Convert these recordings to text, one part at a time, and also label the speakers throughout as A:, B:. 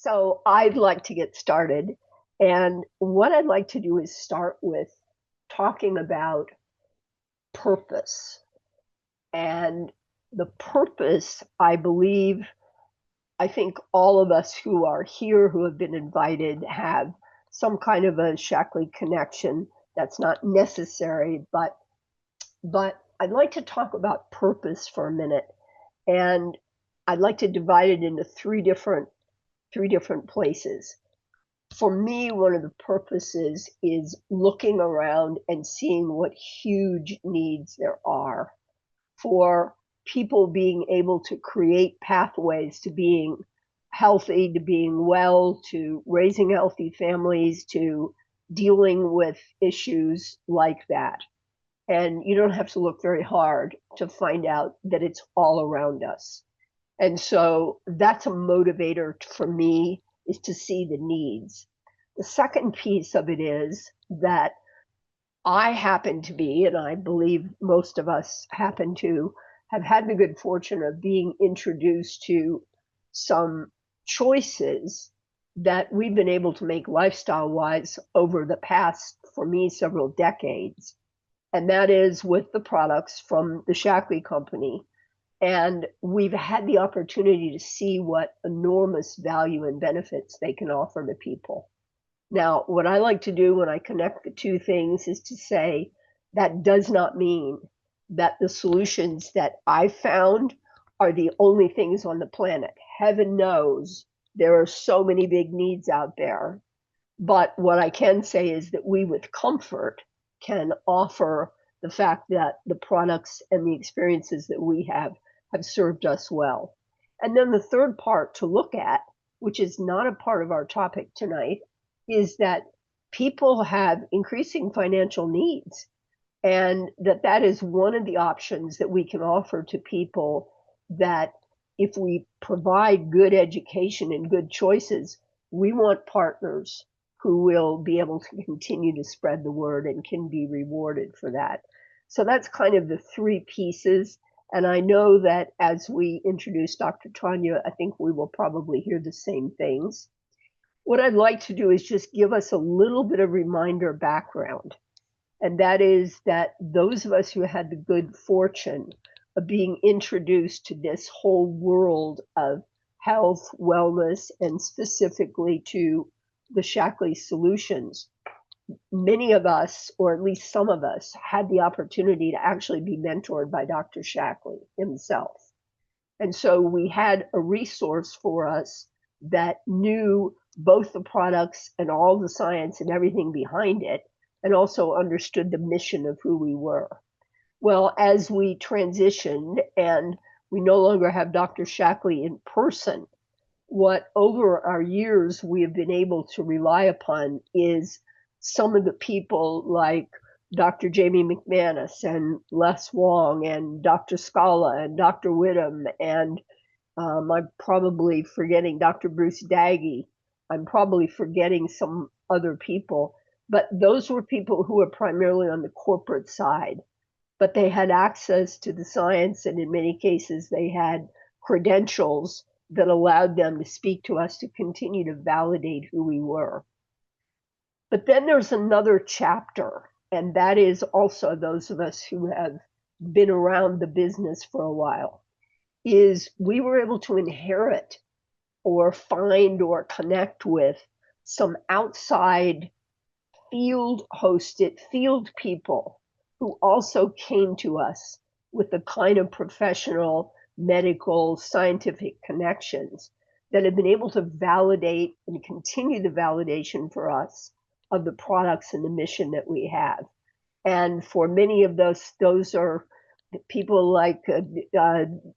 A: So I'd like to get started. And what I'd like to do is start with talking about purpose. And the purpose, I think all of us who are here who have been invited have some kind of a Shaklee connection. That's not necessary, but I'd like to talk about purpose for a minute. And I'd like to divide it into three different places. For me, one of the purposes is looking around and seeing what huge needs there are for people being able to create pathways to being healthy, to being well, to raising healthy families, to dealing with issues like that. And you don't have to look very hard to find out that it's all around us. And so that's a motivator for me, is to see the needs. The second piece of it is that I happen to be, and I believe most of us happen to, have had the good fortune of being introduced to some choices that we've been able to make lifestyle wise over the past, for me, several decades. And that is with the products from the Shaklee company. And we've had the opportunity to see what enormous value and benefits they can offer to people. Now, what I like to do when I connect the two things is to say that does not mean that the solutions that I found are the only things on the planet. Heaven knows there are so many big needs out there. But what I can say is that we, with comfort, can offer the fact that the products and the experiences that we have served us well. And then the third part to look at, which is not a part of our topic tonight, is that people have increasing financial needs, and that is one of the options that we can offer to people, that if we provide good education and good choices, we want partners who will be able to continue to spread the word and can be rewarded for that. So that's kind of the three pieces. And I know that as we introduce Dr. Tonya, I think we will probably hear the same things. What I'd like to do is just give us a little bit of reminder background. And that is that those of us who had the good fortune of being introduced to this whole world of health, wellness, and specifically to the Shaklee solutions, many of us, or at least some of us, had the opportunity to actually be mentored by Dr. Shaklee himself. And so we had a resource for us that knew both the products and all the science and everything behind it, and also understood the mission of who we were. Well, as we transitioned and we no longer have Dr. Shaklee in person, what over our years we have been able to rely upon is some of the people like Dr. Jamie McManus and Les Wong and Dr. Scala and Dr. Whittam, and I'm probably forgetting Dr. Bruce Daggy. I'm probably forgetting some other people, but those were people who were primarily on the corporate side, but they had access to the science, and in many cases they had credentials that allowed them to speak to us to continue to validate who we were. But then there's another chapter, and that is also those of us who have been around the business for a while, is we were able to inherit or find or connect with some outside field people who also came to us with the kind of professional, medical, scientific connections that have been able to validate and continue the validation for us of the products and the mission that we have. And for many of those are people like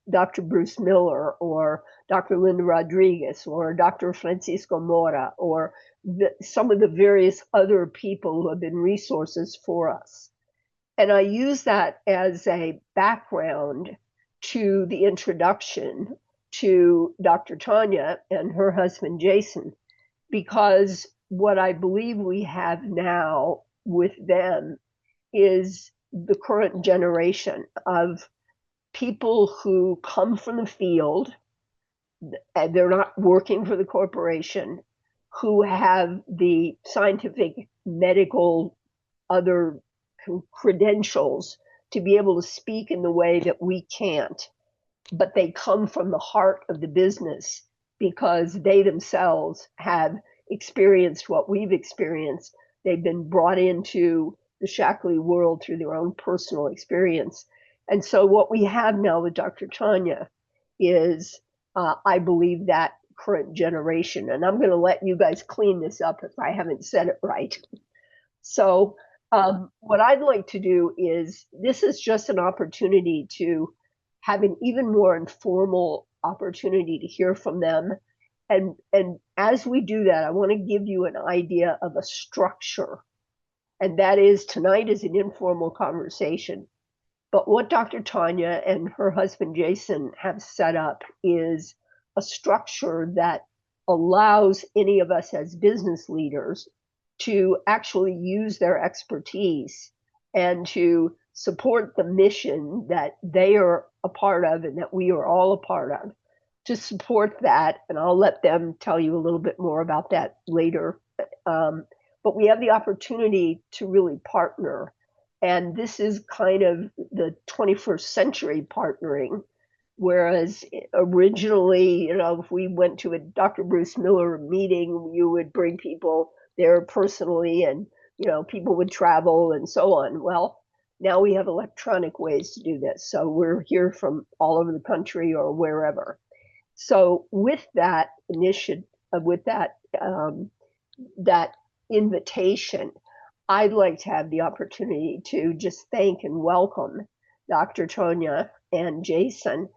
A: Dr. Bruce Miller or Dr. Linda Rodriguez or Dr. Francisco Mora or some of the various other people who have been resources for us. And I use that as a background to the introduction to Dr. Tonya and her husband, Jason, because what I believe we have now with them is the current generation of people who come from the field. they're not working for the corporation, who have the scientific, medical, other credentials to be able to speak in the way that we can't, but they come from the heart of the business because they themselves have experienced what we've experienced. They've been brought into the Shaklee world through their own personal experience. And so what we have now with Dr. Tonya is, I believe, that current generation. And I'm going to let you guys clean this up if I haven't said it right. So what I'd like to do is, this is just an opportunity to have an even more informal opportunity to hear from them. And as we do that, I want to give you an idea of a structure. And that is, tonight is an informal conversation. But what Dr. Tonya and her husband Jason have set up is a structure that allows any of us as business leaders to actually use their expertise and to support the mission that they are a part of and that we are all a part of, to support that. And I'll let them tell you a little bit more about that later. But we have the opportunity to really partner. And this is kind of the 21st century partnering. Whereas originally, if we went to a Dr. Bruce Miller meeting, you would bring people there personally, and people would travel and so on. Well, now we have electronic ways to do this, so we're here from all over the country or wherever. So with that initiative, with that invitation, I'd like to have the opportunity to just thank and welcome Dr. Tonya and Jason.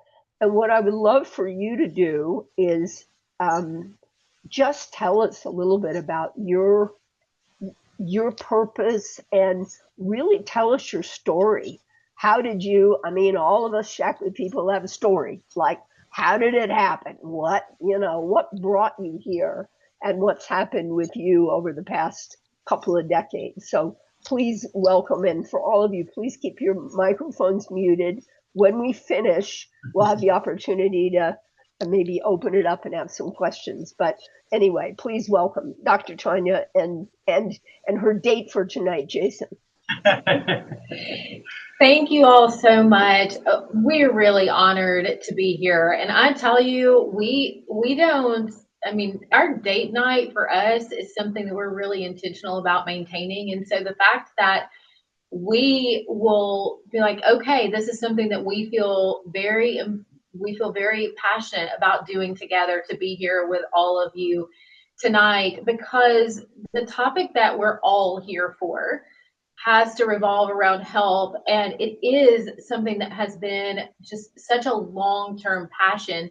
A: And what I would love for you to do is just tell us a little bit about your purpose, and really tell us your story. How did you, all of us Shaklee people have a story. Like, how did it happen? What brought you here, and what's happened with you over the past couple of decades. So please welcome, and for all of you, please keep your microphones muted. When we finish, we'll have the opportunity to maybe open it up and have some questions. But anyway, please welcome Dr. Tonya and her date for tonight, Jason.
B: Thank you all so much. We're really honored to be here. And I tell you, we don't, our date night for us is something that we're really intentional about maintaining. And so the fact that we will be like, okay, this is something that we feel very passionate about doing together, to be here with all of you tonight, because the topic that we're all here for has to revolve around health. And it is something that has been just such a long-term passion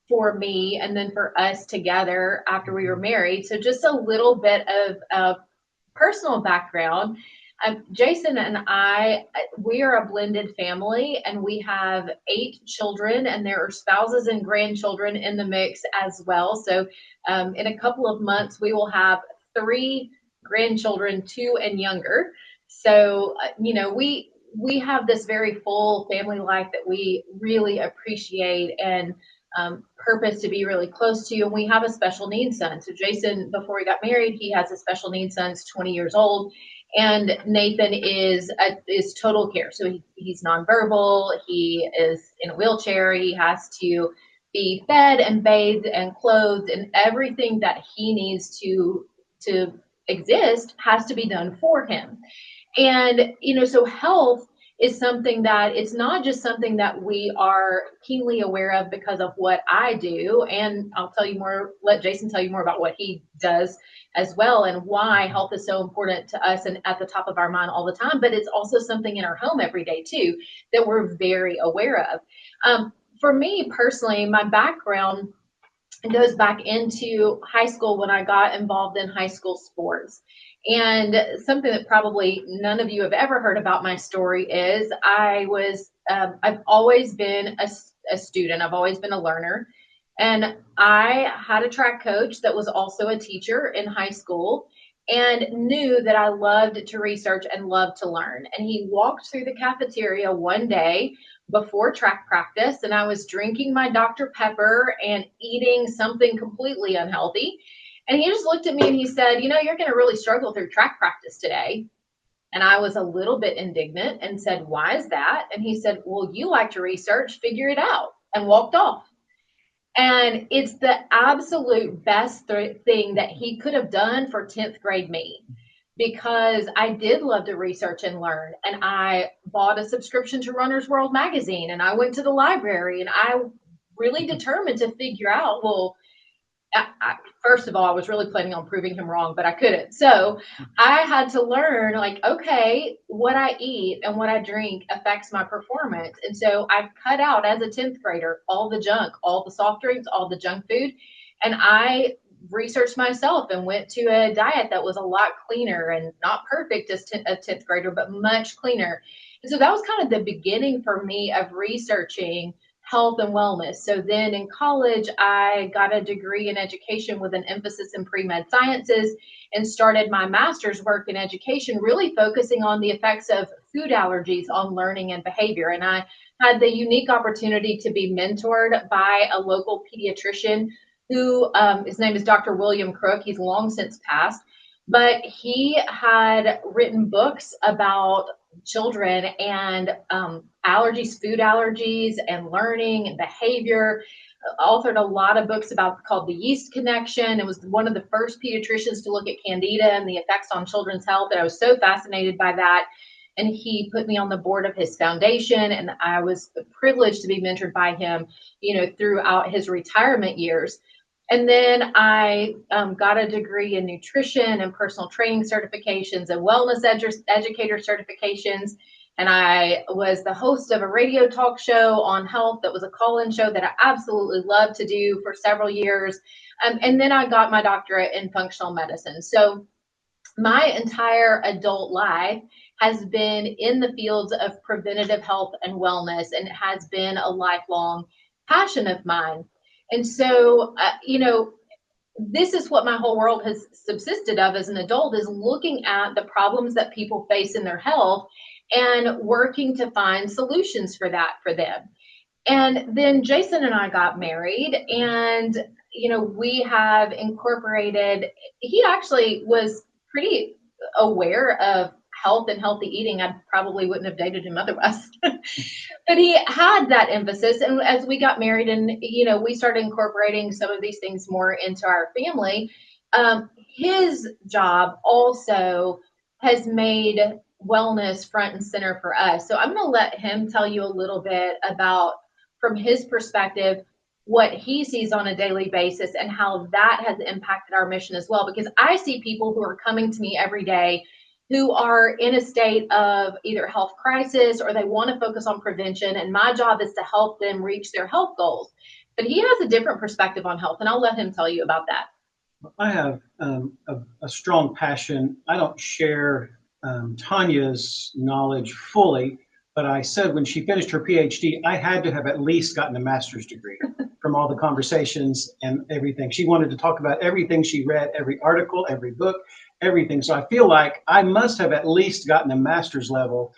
B: for me, and then for us together after we were married. So just a little bit of personal background. Jason and I, we are a blended family, and we have 8 children, and there are spouses and grandchildren in the mix as well. So in a couple of months, we will have 3 grandchildren, 2 and younger. So, we have this very full family life that we really appreciate, and purpose to be really close to. And we have a special needs son. So Jason, before he got married, he has a special needs son. He's 20 years old. And Nathan is total care. So he's nonverbal. He is in a wheelchair. He has to be fed and bathed and clothed, and everything that he needs to exist has to be done for him. And, so health is something that, it's not just something that we are keenly aware of because of what I do. And I'll tell you more, let Jason tell you more about what he does as well, and why health is so important to us and at the top of our mind all the time. But it's also something in our home every day too, that we're very aware of. For me personally, my background goes back into high school, when I got involved in high school sports. And something that probably none of you have ever heard about my story is I've always been a student. I've always been a learner. And I had a track coach that was also a teacher in high school, and knew that I loved to research and loved to learn. And he walked through the cafeteria one day before track practice, and I was drinking my Dr. Pepper and eating something completely unhealthy. And he just looked at me and he said, "You know, you're going to really struggle through track practice today." And I was a little bit indignant and said, "Why is that?" And he said, "Well, you like to research, figure it out," and walked off. And it's the absolute best thing that he could have done for 10th grade me, because I did love to research and learn. And I bought a subscription to Runner's World magazine, and I went to the library, and I really determined to figure out, well, first of all, I was really planning on proving him wrong, but I couldn't. So I had to learn, like, okay, what I eat and what I drink affects my performance. And so I cut out, as a 10th grader, all the junk, all the soft drinks, all the junk food. And I researched myself and went to a diet that was a lot cleaner, and not perfect as a 10th grader, but much cleaner. And so that was kind of the beginning for me of researching health and wellness. So then in college, I got a degree in education with an emphasis in pre-med sciences, and started my master's work in education, really focusing on the effects of food allergies on learning and behavior. And I had the unique opportunity to be mentored by a local pediatrician who, his name is Dr. William Crook. He's long since passed, but he had written books about children and allergies, food allergies, and learning and behavior. Authored a lot of books about, called The Yeast Connection. It was one of the first pediatricians to look at candida and the effects on children's health. And I was so fascinated by that. And he put me on the board of his foundation, and I was privileged to be mentored by him, throughout his retirement years. And then I got a degree in nutrition and personal training certifications and wellness educator certifications. And I was the host of a radio talk show on health that was a call-in show that I absolutely loved to do for several years. And then I got my doctorate in functional medicine. So my entire adult life has been in the fields of preventative health and wellness, and it has been a lifelong passion of mine. And so, this is what my whole world has subsisted of as an adult, is looking at the problems that people face in their health and working to find solutions for that for them. And then Jason and I got married, and we have incorporated, he actually was pretty aware of health and healthy eating. I probably wouldn't have dated him otherwise. But he had that emphasis. And as we got married, and we started incorporating some of these things more into our family, his job also has made wellness front and center for us. So I'm going to let him tell you a little bit about, from his perspective, what he sees on a daily basis and how that has impacted our mission as well. Because I see people who are coming to me every day who are in a state of either health crisis, or they want to focus on prevention. And my job is to help them reach their health goals. But he has a different perspective on health, and I'll let him tell you about that.
C: I have a strong passion. I don't share Tonya's knowledge fully, but I said when she finished her PhD, I had to have at least gotten a master's degree from all the conversations and everything. She wanted to talk about everything she read, every article, every book, everything. So I feel like I must have at least gotten a master's level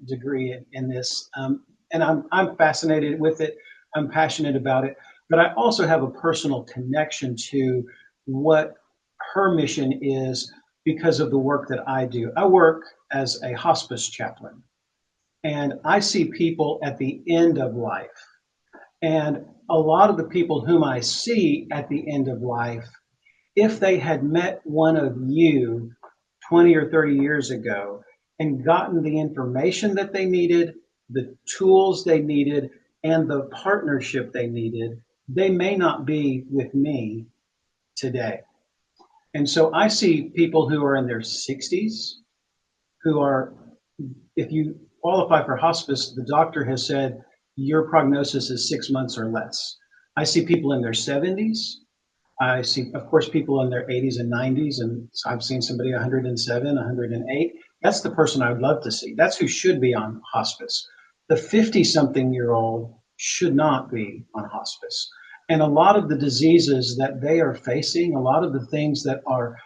C: degree in this. And I'm fascinated with it. I'm passionate about it. But I also have a personal connection to what her mission is because of the work that I do. I work as a hospice chaplain, and I see people at the end of life. And a lot of the people whom I see at the end of life, if they had met one of you 20 or 30 years ago and gotten the information that they needed, the tools they needed, and the partnership they needed, they may not be with me today. And so I see people who are in their 60s who are, if you qualify for hospice, the doctor has said your prognosis is 6 months or less. I see people in their 70s. I see, of course, people in their 80s and 90s, and I've seen somebody 107, 108. That's the person I would love to see. That's who should be on hospice. The 50-something-year-old should not be on hospice. And a lot of the diseases that they are facing, a lot of the things that are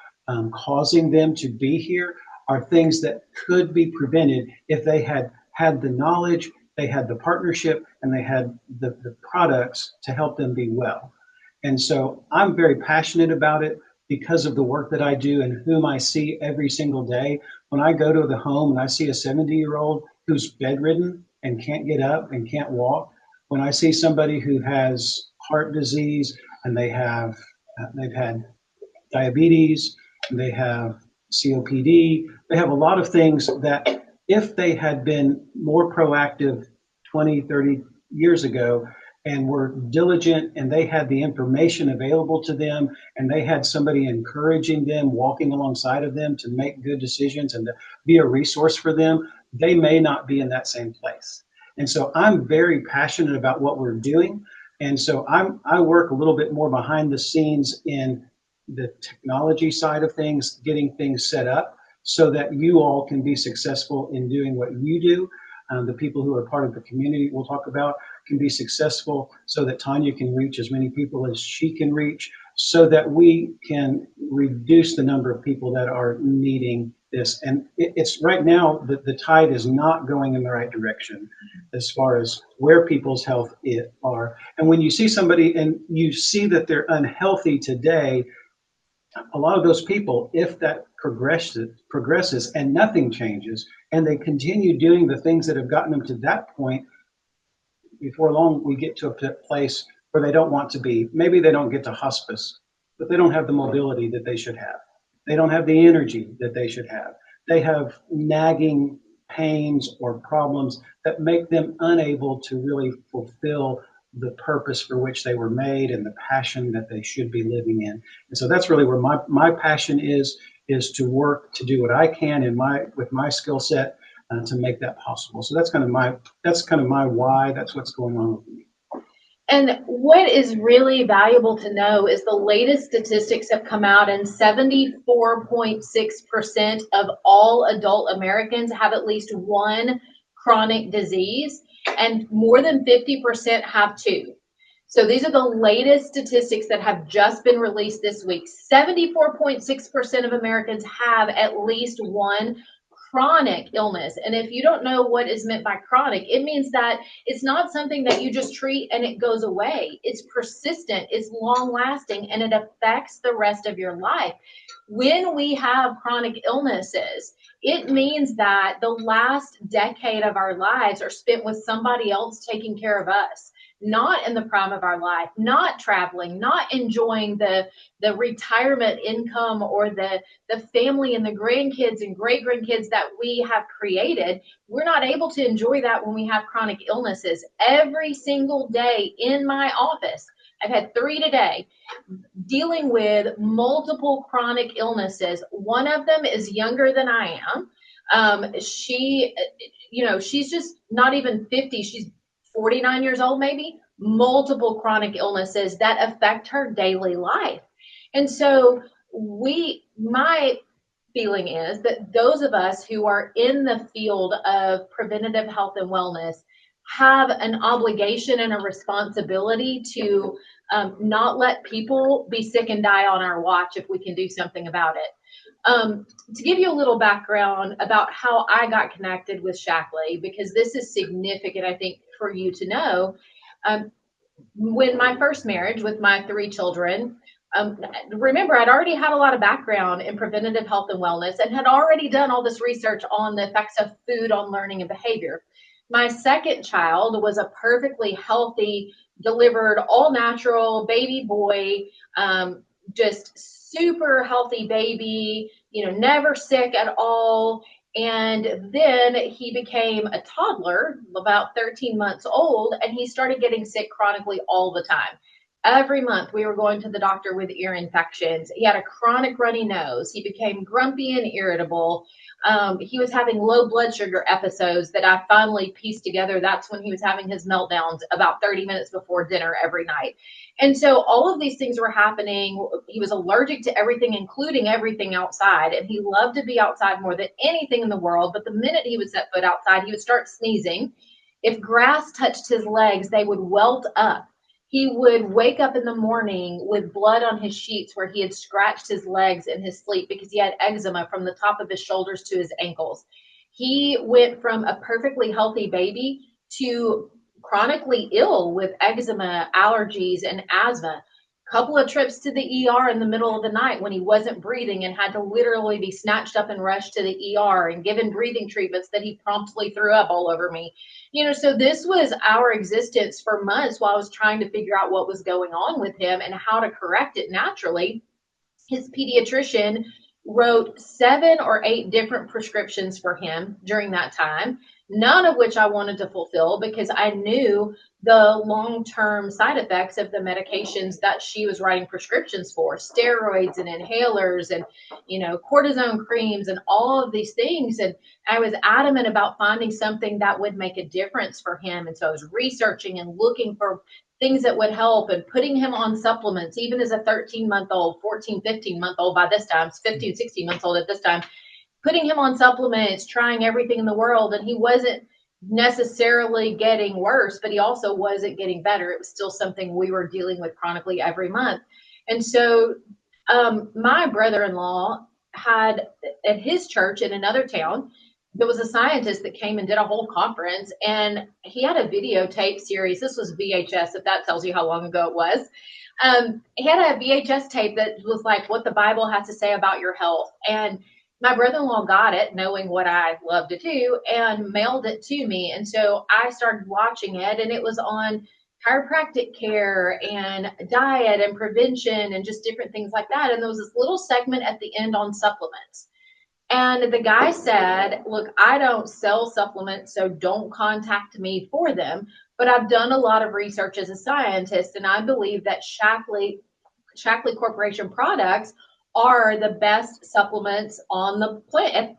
C: causing them to be here are things that could be prevented if they had had the knowledge they had the partnership, and they had the products to help them be well. And so I'm very passionate about it because of the work that I do and whom I see every single day. When I go to the home and I see a 70-year-old who's bedridden and can't get up and can't walk, when I see somebody who has heart disease and they've had diabetes, they have COPD, they have a lot of things that if they had been more proactive 20, 30 years ago and were diligent and they had the information available to them and they had somebody encouraging them, walking alongside of them to make good decisions and to be a resource for them, they may not be in that same place. And so I'm very passionate about what we're doing. And so I work a little bit more behind the scenes in the technology side of things, getting things set up so that you all can be successful in doing what you do. The people who are part of the community we'll talk about can be successful so that Tonya can reach as many people as she can reach so that we can reduce the number of people that are needing this. And it's right now that the tide is not going in the right direction as far as where people's health are. And when you see somebody and you see that they're unhealthy today, a lot of those people, if that progresses and nothing changes, and they continue doing the things that have gotten them to that point, before long we get to a place where they don't want to be. Maybe they don't get to hospice, but they don't have the mobility that they should have. They don't have the energy that they should have. They have nagging pains or problems that make them unable to really fulfill the purpose for which they were made and the passion that they should be living in. And so that's really where my passion is to work to do what I can with my skill set to make that possible. So that's kind of my why. That's what's going on with me.
B: And what is really valuable to know is the latest statistics have come out, and 74.6% of all adult Americans have at least one chronic disease, and more than 50% have two. So these are the latest statistics that have just been released this week. 74.6% of Americans have at least one chronic illness. And if you don't know what is meant by chronic, it means that it's not something that you just treat and it goes away. It's persistent, it's long lasting, and it affects the rest of your life. When we have chronic illnesses, it means that the last decade of our lives are spent with somebody else taking care of us, not in the prime of our life, not traveling, not enjoying the retirement income or the family and the grandkids and great grandkids that we have created. We're not able to enjoy that when we have chronic illnesses. Every single day in my office, I've had 3 today, dealing with multiple chronic illnesses. One of them is younger than I am. She's just not even 50. She's 49 years old, maybe. Multiple chronic illnesses that affect her daily life. And so my feeling is that those of us who are in the field of preventative health and wellness have an obligation and a responsibility to not let people be sick and die on our watch if we can do something about it. To give you a little background about how I got connected with Shaklee, because this is significant, I think, for you to know. When my first marriage with my 3 children, remember, I'd already had a lot of background in preventative health and wellness and had already done all this research on the effects of food on learning and behavior. My second child was a perfectly healthy, delivered, all natural baby boy, just super healthy baby, never sick at all. And then he became a toddler, about 13 months old, and he started getting sick chronically all the time. Every month we were going to the doctor with ear infections. He had a chronic runny nose. He became grumpy and irritable. He was having low blood sugar episodes that I finally pieced together. That's when he was having his meltdowns about 30 minutes before dinner every night. And so all of these things were happening. He was allergic to everything, including everything outside. And he loved to be outside more than anything in the world. But the minute he would set foot outside, he would start sneezing. If grass touched his legs, they would welt up. He would wake up in the morning with blood on his sheets where he had scratched his legs in his sleep because he had eczema from the top of his shoulders to his ankles. He went from a perfectly healthy baby to chronically ill with eczema, allergies, and asthma. Couple of trips to the ER in the middle of the night when he wasn't breathing and had to literally be snatched up and rushed to the ER and given breathing treatments that he promptly threw up all over me. So this was our existence for months while I was trying to figure out what was going on with him and how to correct it naturally. His pediatrician wrote 7 or 8 different prescriptions for him during that time, none of which I wanted to fulfill because I knew the long-term side effects of the medications that she was writing prescriptions for, steroids and inhalers and, cortisone creams and all of these things. And I was adamant about finding something that would make a difference for him. And so I was researching and looking for things that would help and putting him on supplements, even as a 13-month-old, 14, 15-month-old by this time, 15, 16 months old at this time, putting him on supplements, trying everything in the world. And he wasn't necessarily getting worse, but he also wasn't getting better. It was still something we were dealing with chronically every month. And so my brother-in-law had at his church in another town, there was a scientist that came and did a whole conference, and he had a videotape series. This was VHS, if that tells you how long ago it was. He had a VHS tape that was like what the Bible has to say about your health. And my brother-in-law got it, knowing what I love to do, and mailed it to me. And so I started watching it, and it was on chiropractic care and diet and prevention and just different things like that. And there was this little segment at the end on supplements. And the guy said, look, I don't sell supplements, so don't contact me for them. But I've done a lot of research as a scientist, and I believe that Shaklee Corporation products are the best supplements on the planet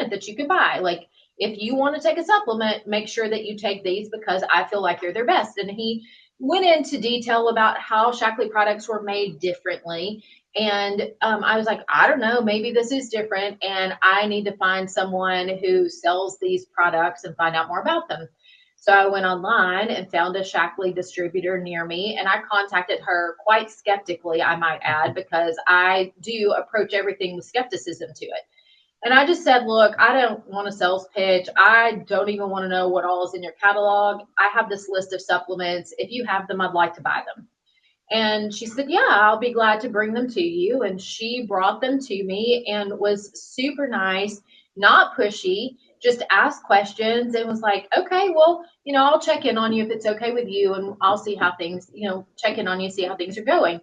B: that you can buy. Like, if you want to take a supplement, make sure that you take these because I feel like you're their best. And he went into detail about how Shaklee products were made differently. And I was like, I don't know, maybe this is different. And I need to find someone who sells these products and find out more about them. So I went online and found a Shaklee distributor near me, and I contacted her quite skeptically, I might add, because I do approach everything with skepticism to it. And I just said, look, I don't want a sales pitch. I don't even want to know what all is in your catalog. I have this list of supplements. If you have them, I'd like to buy them. And she said, yeah, I'll be glad to bring them to you. And she brought them to me and was super nice, not pushy, just asked questions and was like, okay, well, I'll check in on you if it's okay with you. And I'll see how things, check in on you, see how things are going.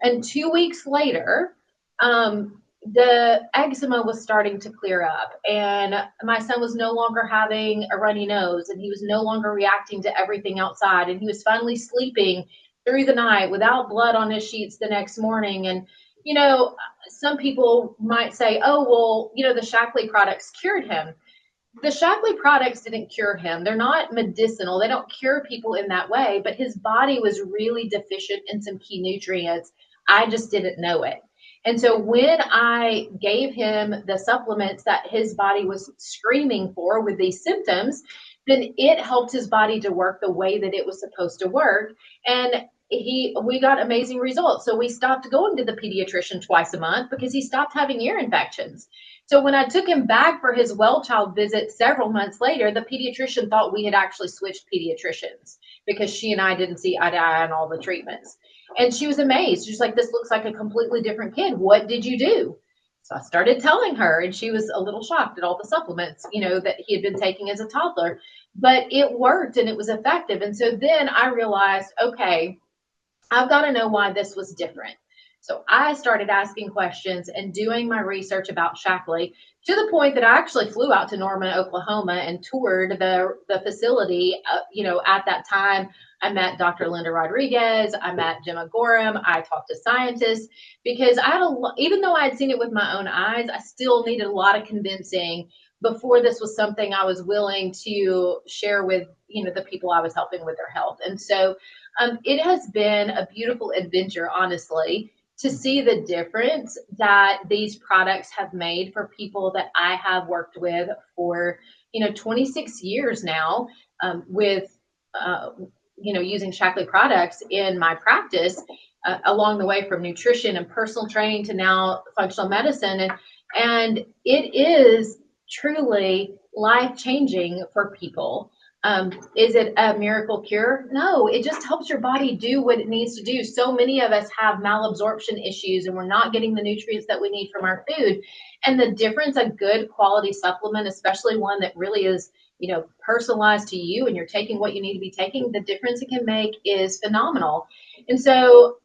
B: And 2 weeks later, the eczema was starting to clear up, and my son was no longer having a runny nose, and he was no longer reacting to everything outside, and he was finally sleeping through the night without blood on his sheets the next morning. And some people might say, oh, well, the Shaklee products cured him. The Shaklee products didn't cure him. They're not medicinal. They don't cure people in that way, but his body was really deficient in some key nutrients. I just didn't know it. And so when I gave him the supplements that his body was screaming for with these symptoms, then it helped his body to work the way that it was supposed to work. And we got amazing results. So we stopped going to the pediatrician twice a month because he stopped having ear infections. So when I took him back for his well child visit several months later, the pediatrician thought we had actually switched pediatricians because she and I didn't see eye to eye on all the treatments. And she was amazed. She's like, this looks like a completely different kid. What did you do? So I started telling her, and she was a little shocked at all the supplements, that he had been taking as a toddler. But it worked and it was effective. And so then I realized, okay, I've got to know why this was different. So I started asking questions and doing my research about Shaklee to the point that I actually flew out to Norman, Oklahoma and toured the facility. At that time, I met Dr. Linda Rodriguez. I met Gemma Gorham. I talked to scientists because even though I had seen it with my own eyes, I still needed a lot of convincing before this was something I was willing to share with, the people I was helping with their health. And so it has been a beautiful adventure, honestly, to see the difference that these products have made for people that I have worked with for, 26 years now, with, using Shaklee products in my practice, along the way from nutrition and personal training to now functional medicine. And it is truly life-changing for people. Is it a miracle cure? No, it just helps your body do what it needs to do. So many of us have malabsorption issues and we're not getting the nutrients that we need from our food. And the difference, a good quality supplement, especially one that really is, personalized to you and you're taking what you need to be taking, the difference it can make is phenomenal. And so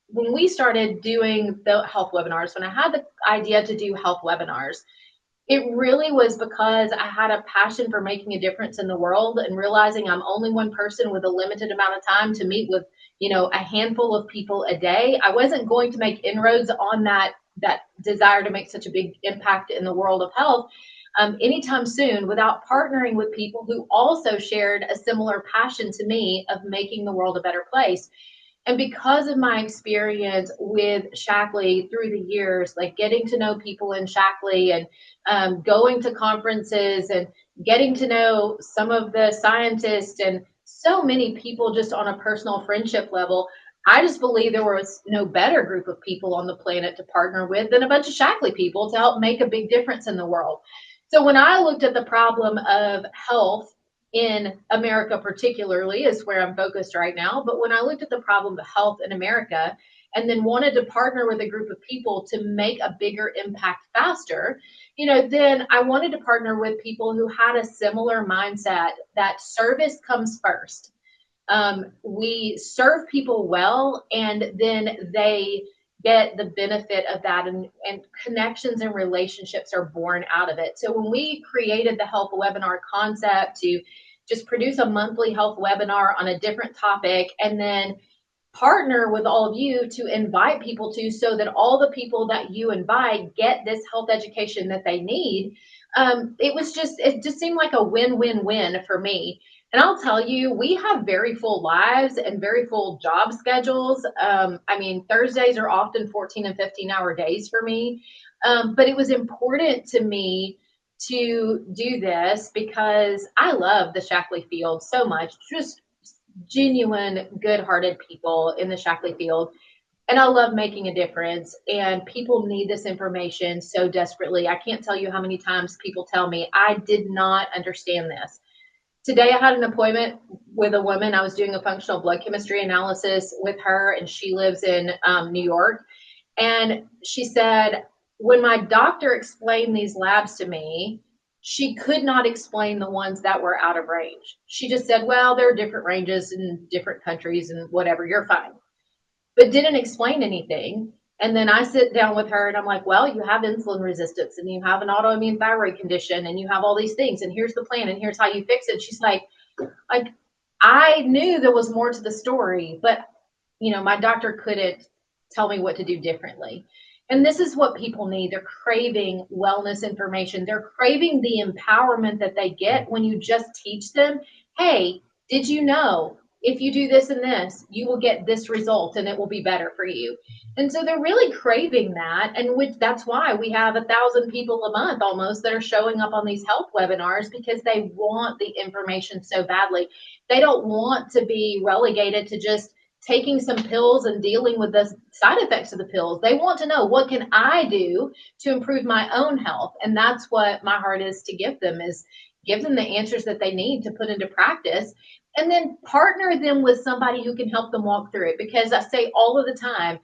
B: when we started doing the health webinars, when I had the idea to do health webinars, it really was because I had a passion for making a difference in the world and realizing I'm only one person with a limited amount of time to meet with, a handful of people a day. I wasn't going to make inroads on that desire to make such a big impact in the world of health anytime soon without partnering with people who also shared a similar passion to me of making the world a better place. And because of my experience with Shaklee through the years, like getting to know people in Shaklee and going to conferences and getting to know some of the scientists and so many people just on a personal friendship level, I just believe there was no better group of people on the planet to partner with than a bunch of Shaklee people to help make a big difference in the world. So when I looked at the problem of health in America particularly is where I'm focused right now. But when I looked at the problem of health in America and then wanted to partner with a group of people to make a bigger impact faster, then I wanted to partner with people who had a similar mindset that service comes first. We serve people well, and then they get the benefit of that, and connections and relationships are born out of it. So when we created the health webinar concept to just produce a monthly health webinar on a different topic and then partner with all of you to invite people to, so that all the people that you invite get this health education that they need, it just seemed like a win-win-win for me. And I'll tell you, we have very full lives and very full job schedules. Thursdays are often 14 and 15-hour days for me. But it was important to me to do this because I love the Shaklee field so much. Just genuine, good-hearted people in the Shaklee field. And I love making a difference, and people need this information so desperately. I can't tell you how many times people tell me, I did not understand this. Today I had an appointment with a woman. I was doing a functional blood chemistry analysis with her, and she lives in New York. And she said, when my doctor explained these labs to me, she could not explain the ones that were out of range. She just said, well, there are different ranges in different countries and whatever, you're fine. But didn't explain anything. And then I sit down with her and I'm like, well, you have insulin resistance and you have an autoimmune thyroid condition and you have all these things and here's the plan and here's how you fix it. She's like, I knew there was more to the story, but my doctor couldn't tell me what to do differently. And this is what people need. They're craving wellness information. They're craving the empowerment that they get when you just teach them, hey, did you know if you do this and this, you will get this result and it will be better for you. And so they're really craving that. And that's why we have 1,000 people a month almost that are showing up on these health webinars, because they want the information so badly. They don't want to be relegated to just taking some pills and dealing with the side effects of the pills. They want to know, what can I do to improve my own health? And that's what my heart is to give them, is give them the answers that they need to put into practice, and then partner them with somebody who can help them walk through it. Because I say all of the time,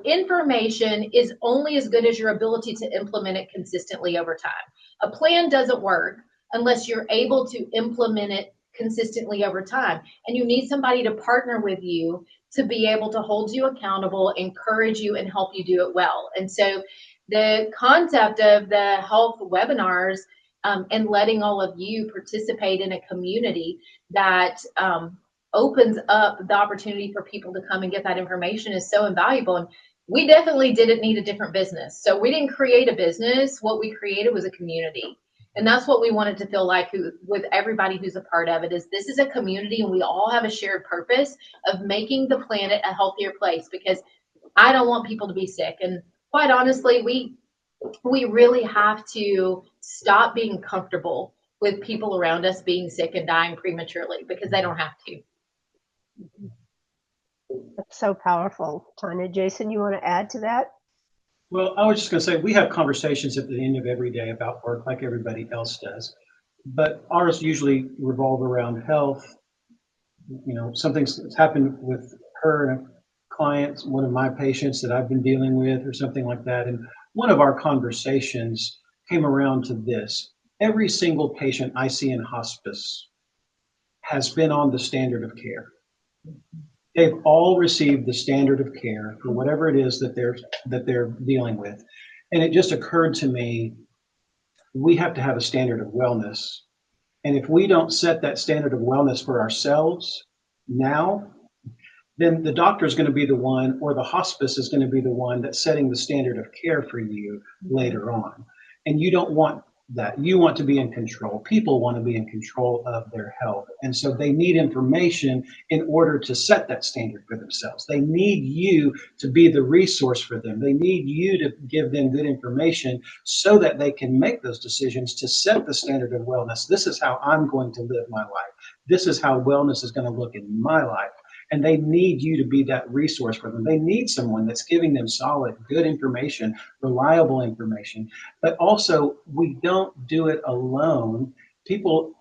B: information is only as good as your ability to implement it consistently over time. A plan doesn't work unless you're able to implement it consistently over time. And you need somebody to partner with you to be able to hold you accountable, encourage you, and help you do it well. And so the concept of the health webinars and letting all of you participate in a community that opens up the opportunity for people to come and get that information is so invaluable. And we definitely didn't need a different business. So we didn't create a business. What we created was a community. And that's what we wanted to feel like with everybody who's a part of it, is this is a community and we all have a shared purpose of making the planet a healthier place, because I don't want people to be sick. And quite honestly, we really have to stop being comfortable with people around us being sick and dying prematurely, because they don't have to.
A: That's so powerful. Tonya, Jason, you want to add to that?
C: Well, I was just going to say, we have conversations at the end of every day about work like everybody else does. but ours usually revolve around health. You know, something's happened with her and a client, one of my patients that I've been dealing with, or something like that. And one of our conversations came around to this. Every single patient I see in hospice has been on the standard of care. They've all received the standard of care for whatever it is that they're dealing with. And it just occurred to me, we have to have a standard of wellness. And if we don't set that standard of wellness for ourselves now, then the doctor is going to be the one, or the hospice is going to be the one that's setting the standard of care for you later on. And you don't want that. You want to be in control. People want to be in control of their health. And so they need information in order to set that standard for themselves. They need you to be the resource for them. They need you to give them good information so that they can make those decisions to set the standard of wellness. This is how I'm going to live my life. This is how wellness is going to look in my life. And they need you to be that resource for them. They need someone that's giving them solid, good information, reliable information. But also, we don't do it alone. People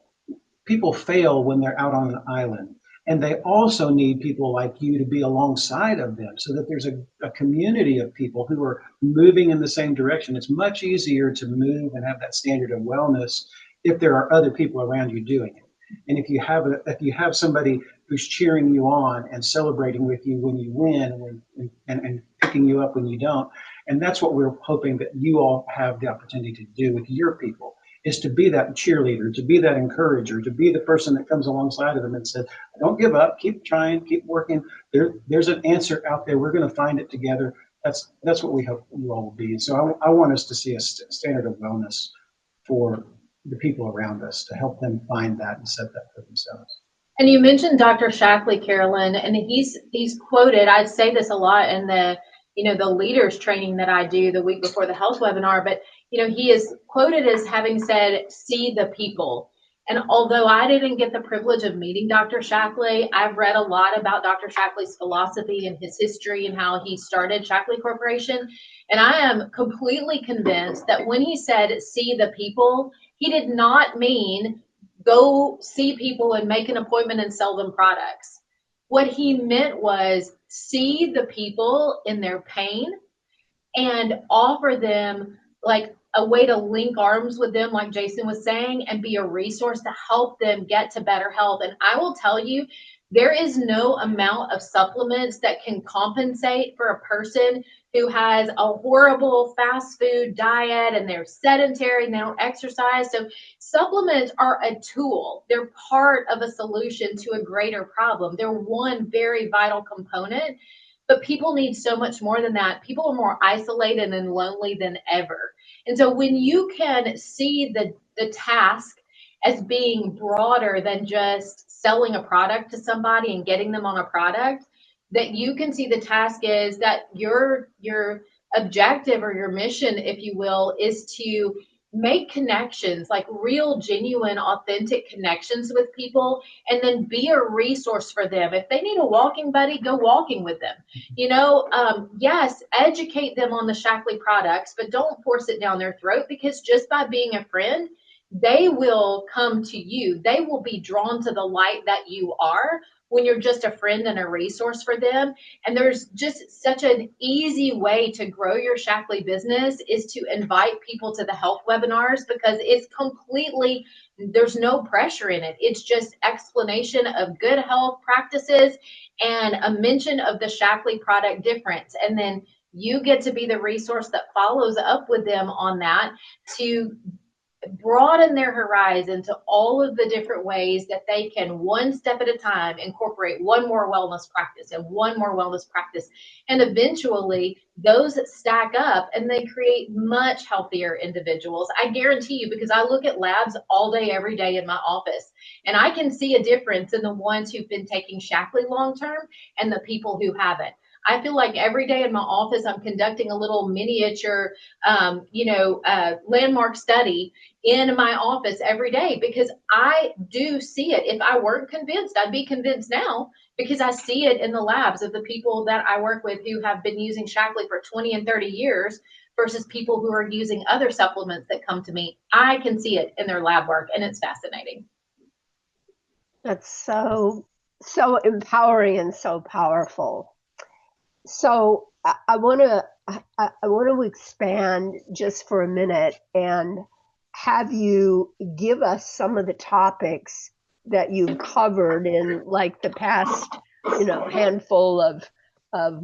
C: fail when they're out on an island. And they also need people like you to be alongside of them so that there's a community of people who are moving in the same direction. It's much easier to move and have that standard of wellness if there are other people around you doing it. And if you have somebody who's cheering you on and celebrating with you when you win, and picking you up when you don't, and that's what we're hoping that you all have the opportunity to do with your people, is to be that cheerleader, to be that encourager, to be the person that comes alongside of them and says, "Don't give up, keep trying, keep working. There's an answer out there. We're going to find it together." That's what we hope you all will be. And so I want us to see a standard of wellness for the people around us, to help them find that and set that for themselves.
B: And you mentioned Dr. Shaklee, Carolyn, and he's quoted. I say this a lot in the the leaders training that I do the week before the health webinar, but he is quoted as having said, "See the people." And although I didn't get the privilege of meeting Dr. Shaklee, I've read a lot about Dr. Shaklee's philosophy and his history and how he started Shaklee Corporation. And I am completely convinced that when he said, "See the people," he did not mean go see people and make an appointment and sell them products. What he meant was see the people in their pain and offer them like a way to link arms with them, like Jason was saying, and be a resource to help them get to better health. And I will tell you, there is no amount of supplements that can compensate for a person who has a horrible fast food diet and they're sedentary and they don't exercise. So supplements are a tool. They're part of a solution to a greater problem. They're one very vital component, but people need so much more than that. People are more isolated and lonely than ever. And so when you can see the task as being broader than just selling a product to somebody and getting them on a product, that you can see the task is that your objective or your mission, if you will, is to make connections, like real, genuine, authentic connections with people, and then be a resource for them. If they need a walking buddy, go walking with them. Yes, educate them on the Shaklee products, but don't force it down their throat, because just by being a friend, they will come to you. They will be drawn to the light that you are when you're just a friend and a resource for them. And there's just such an easy way to grow your Shaklee business is to invite people to the health webinars, because it's completely, there's no pressure in it. It's just explanation of good health practices and a mention of the Shaklee product difference. And then you get to be the resource that follows up with them on that to broaden their horizon to all of the different ways that they can, one step at a time, incorporate one more wellness practice and one more wellness practice. And eventually those stack up and they create much healthier individuals. I guarantee you, because I look at labs all day, every day in my office, and I can see a difference in the ones who've been taking Shaklee long-term and the people who haven't. I feel like every day in my office, I'm conducting a little miniature, landmark study in my office every day, because I do see it. If I weren't convinced, I'd be convinced now, because I see it in the labs of the people that I work with who have been using Shaklee for 20 and 30 years, versus people who are using other supplements that come to me. I can see it in their lab work, and it's fascinating.
A: That's so empowering and so powerful. So I want to expand just for a minute and have you give us some of the topics that you've covered in like the past, handful of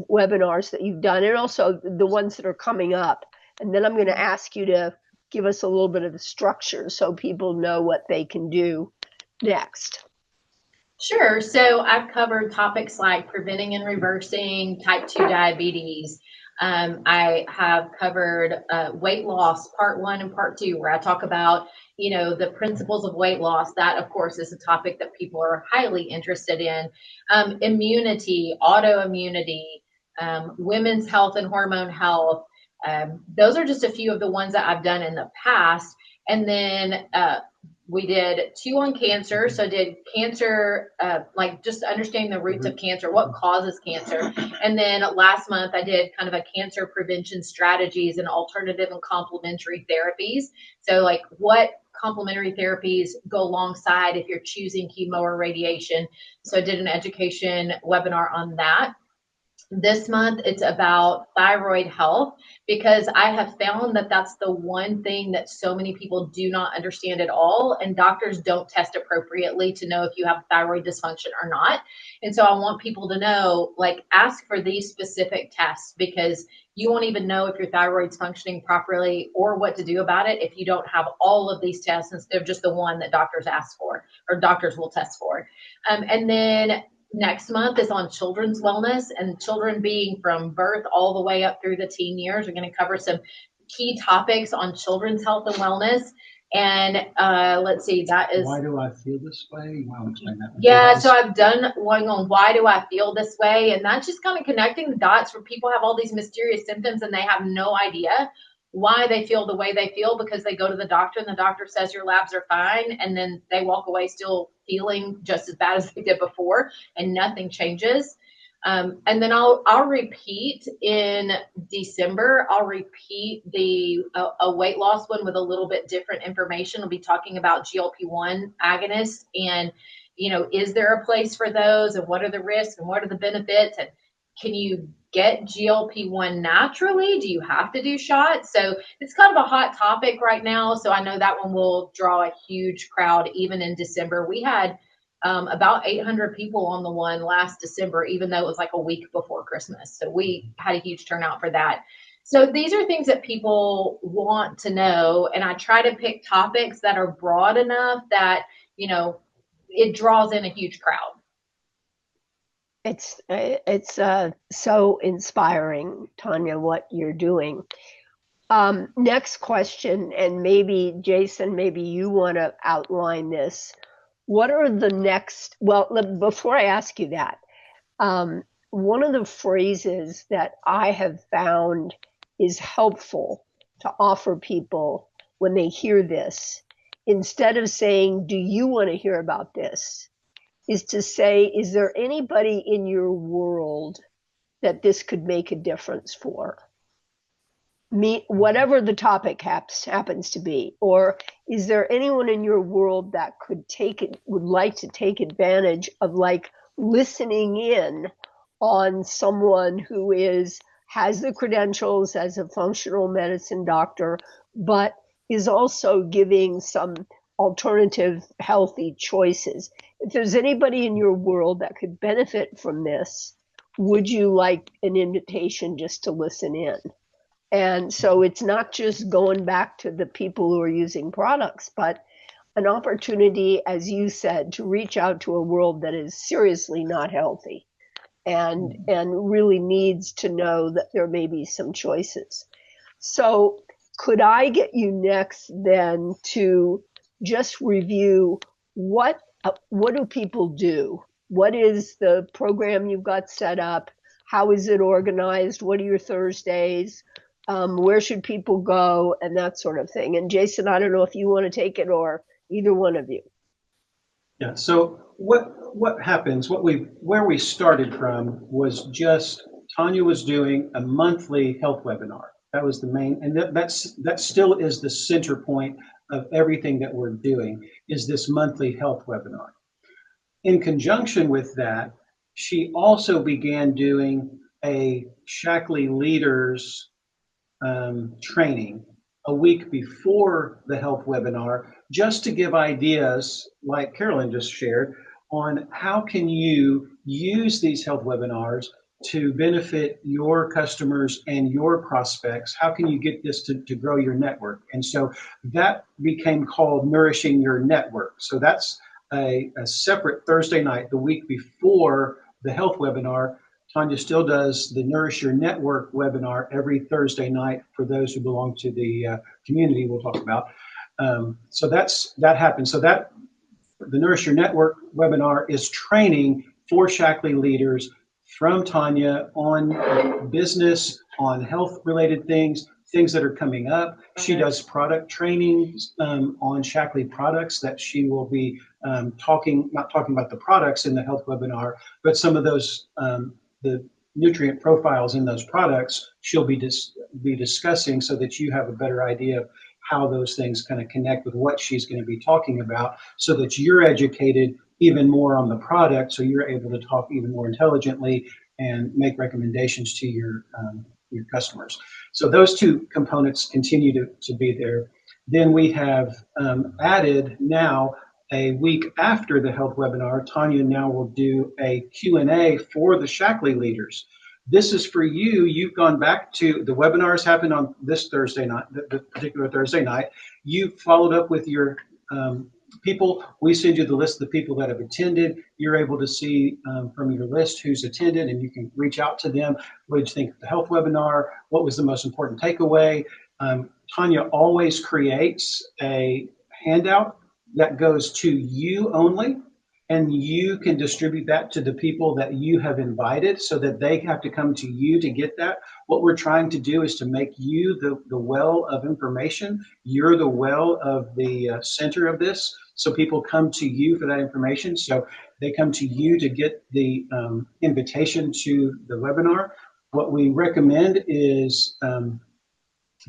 A: webinars that you've done, and also the ones that are coming up. And then I'm going to ask you to give us a little bit of the structure so people know what they can do next.
B: Sure. So I've covered topics like preventing and reversing type 2 diabetes. I have covered weight loss, part 1 and part 2, where I talk about, the principles of weight loss. That, of course, is a topic that people are highly interested in. Immunity, autoimmunity, women's health and hormone health. Those are just a few of the ones that I've done in the past. And then we did 2 on cancer. So did cancer, like just understanding the roots of cancer, what causes cancer. And then last month I did kind of a cancer prevention strategies and alternative and complementary therapies. So like what complementary therapies go alongside if you're choosing chemo or radiation. So I did an education webinar on that. This month, it's about thyroid health, because I have found that that's the one thing that so many people do not understand at all. And doctors don't test appropriately to know if you have thyroid dysfunction or not. And so I want people to know, like, ask for these specific tests, because you won't even know if your thyroid's functioning properly or what to do about it if you don't have all of these tests instead of just the one that doctors ask for or doctors will test for. And then next month is on children's wellness, and children being from birth all the way up through the teen years. We're going to cover some key topics on children's health and wellness. And let's see, that is.
C: Why do I feel this way? Wow, explain that.
B: Yeah, so I've done one on why do I feel this way, and that's just kind of connecting the dots where people have all these mysterious symptoms and they have no idea why they feel the way they feel, because they go to the doctor and the doctor says your labs are fine, and then they walk away still feeling just as bad as they did before, and nothing changes. And then I'll repeat in December. I'll repeat a weight loss one with a little bit different information. We'll be talking about GLP-1 agonists, and is there a place for those, and what are the risks and what are the benefits, and can you get GLP-1 naturally? Do you have to do shots? So it's kind of a hot topic right now. So I know that one will draw a huge crowd even in December. We had about 800 people on the one last December, even though it was like a week before Christmas. So we had a huge turnout for that. So these are things that people want to know. And I try to pick topics that are broad enough that, it draws in a huge crowd.
A: It's so inspiring, Tonya, what you're doing. Next question, and maybe Jason, maybe you want to outline this. What are the next? Well, before I ask you that, one of the phrases that I have found is helpful to offer people when they hear this, instead of saying, "Do you want to hear about this?" is to say, is there anybody in your world that this could make a difference for? Me, whatever the topic happens to be. Or is there anyone in your world that would like to take advantage of like listening in on someone who has the credentials as a functional medicine doctor, but is also giving some alternative healthy choices? If there's anybody in your world that could benefit from this, would you like an invitation just to listen in? And so it's not just going back to the people who are using products, but an opportunity, as you said, to reach out to a world that is seriously not healthy and really needs to know that there may be some choices. So could I get you next then to just review what do people do? What is the program you've got set up? How is it organized? What are your Thursdays? Where should people go? And that sort of thing. And Jason, I don't know if you want to take it or either one of you.
C: Yeah, so what happens, where we started from was just Tonya was doing a monthly health webinar. That was the main, and that still is the center point of everything that we're doing, is this monthly health webinar. In conjunction with that, she also began doing a Shaklee Leaders training a week before the health webinar, just to give ideas, like Carolyn just shared, on how can you use these health webinars to benefit your customers and your prospects. How can you get this to grow your network? And so that became called Nourishing Your Network. So that's a separate Thursday night, the week before the health webinar. Tonya still does the Nourish Your Network webinar every Thursday night for those who belong to the community we'll talk about. So that happens. So that the Nourish Your Network webinar is training for Shaklee leaders from Tonya on business, on health related things that are coming up. She does product trainings on Shaklee products that she will be not talking about the products in the health webinar, but some of those, the nutrient profiles in those products she'll be discussing, so that you have a better idea of how those things kind of connect with what she's going to be talking about, so that you're educated even more on the product, so you're able to talk even more intelligently and make recommendations to your customers. So those two components continue to be there. Then we have added now, a week after the health webinar, Tonya now will do a Q&A for the Shaklee leaders. This is for you. You've gone back to the webinars happened on this Thursday night, the particular Thursday night. You followed up with your people. We send you the list of the people that have attended. You're able to see from your list who's attended, and you can reach out to them. What did you think of the health webinar? What was the most important takeaway? Tonya always creates a handout that goes to you only, and you can distribute that to the people that you have invited, so that they have to come to you to get that. What we're trying to do is to make you the well of information. You're the well of the center of this, so people come to you for that information. So they come to you to get the invitation to the webinar. What we recommend is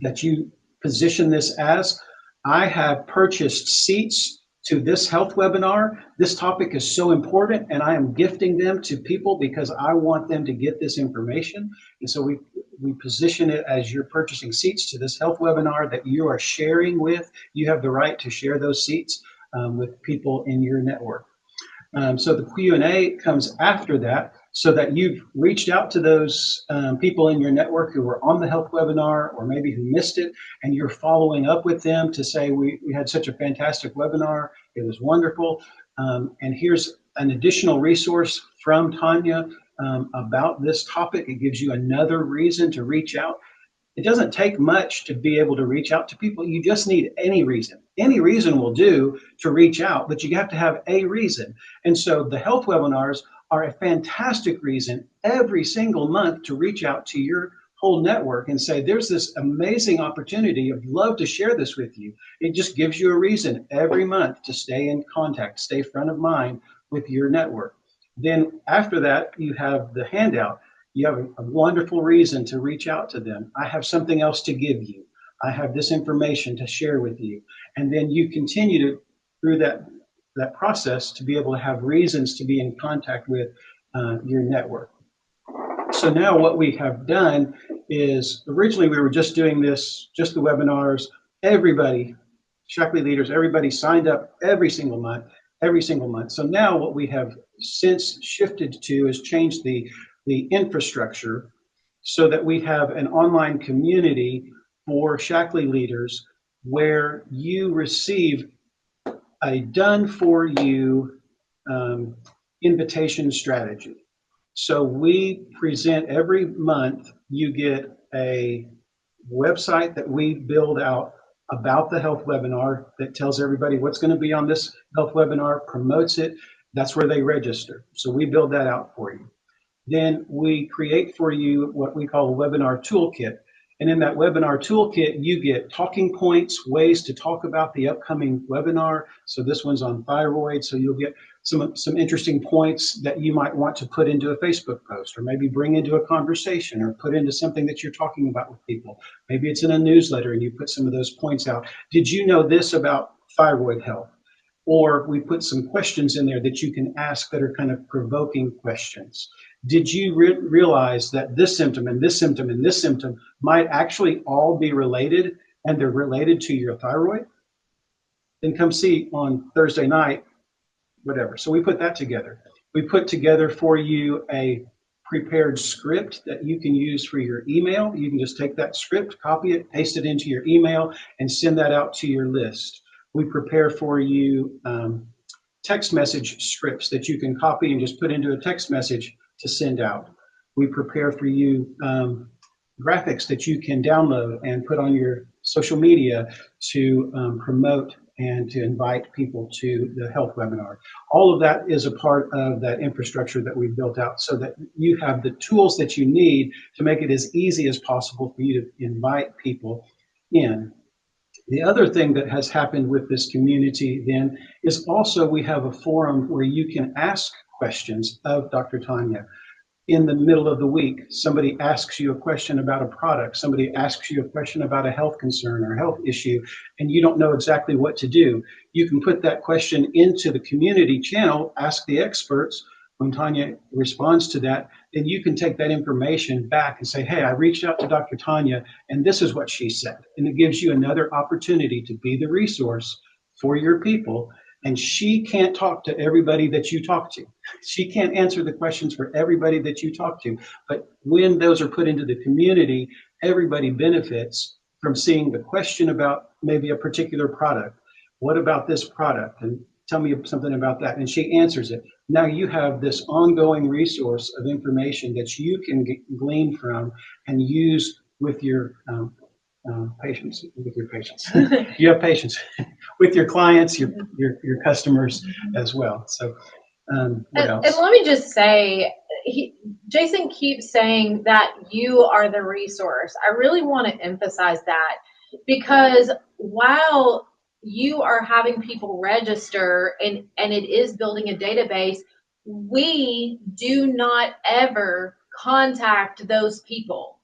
C: that you position this as, I have purchased seats to this health webinar. This topic is so important, and I am gifting them to people because I want them to get this information. And so we position it as you're purchasing seats to this health webinar that you are sharing with. You have the right to share those seats with people in your network. So the Q&A comes after that, so that you've reached out to those people in your network who were on the health webinar, or maybe who missed it, and you're following up with them to say, we had such a fantastic webinar, it was wonderful, and here's an additional resource from Tonya about this topic. It gives you another reason to reach out. It doesn't take much to be able to reach out to people. You just need any reason. Any reason will do to reach out, but you have to have a reason. And so the health webinars are a fantastic reason every single month to reach out to your whole network and say, there's this amazing opportunity. I'd love to share this with you. It just gives you a reason every month to stay in contact, stay front of mind with your network. Then after that, you have the handout. You have a wonderful reason to reach out to them. I have something else to give you. I have this information to share with you. And then you continue to, through that process, to be able to have reasons to be in contact with your network. So now what we have done is, originally we were just doing this, just the webinars, everybody, Shaklee leaders, everybody signed up every single month. So now what we have since shifted to is change the infrastructure, so that we have an online community for Shaklee leaders where you receive a done for you invitation strategy. So we present every month, you get a website that we build out about the health webinar that tells everybody what's going to be on this health webinar, promotes it. That's where they register. So we build that out for you. Then we create for you what we call a webinar toolkit. And in that webinar toolkit, you get talking points, ways to talk about the upcoming webinar. So this one's on thyroid. So you'll get some interesting points that you might want to put into a Facebook post, or maybe bring into a conversation, or put into something that you're talking about with people. Maybe it's in a newsletter and you put some of those points out. Did you know this about thyroid health? Or we put some questions in there that you can ask that are kind of provoking questions. Did you realize that this symptom and this symptom and this symptom might actually all be related, and they're related to your thyroid? Then come see on Thursday night, whatever. So we put that together. We put together for you a prepared script that you can use for your email. You can just take that script, copy it, paste it into your email, and send that out to your list. We prepare for you text message scripts that you can copy and just put into a text message to send out. We prepare for you graphics that you can download and put on your social media to promote and to invite people to the health webinar. All of that is a part of that infrastructure that we've built out, so that you have the tools that you need to make it as easy as possible for you to invite people in. The other thing that has happened with this community then is also we have a forum where you can ask questions of Dr. Tonya. In the middle of the week, somebody asks you a question about a product, somebody asks you a question about a health concern or health issue, and you don't know exactly what to do. You can put that question into the community channel, ask the experts. When Tonya responds to that, then you can take that information back and say, hey, I reached out to Dr. Tonya, and this is what she said. And it gives you another opportunity to be the resource for your people. And she can't talk to everybody that you talk to. She can't answer the questions for everybody that you talk to. But when those are put into the community, everybody benefits from seeing the question about maybe a particular product. What about this product? And tell me something about that. And she answers it. Now you have this ongoing resource of information that you can glean from and use with your patients. You have patients with your clients, your customers as well. So what else?
B: And let me just say, Jason keeps saying that you are the resource. I really want to emphasize that, because while you are having people register and it is building a database, we do not ever contact those people.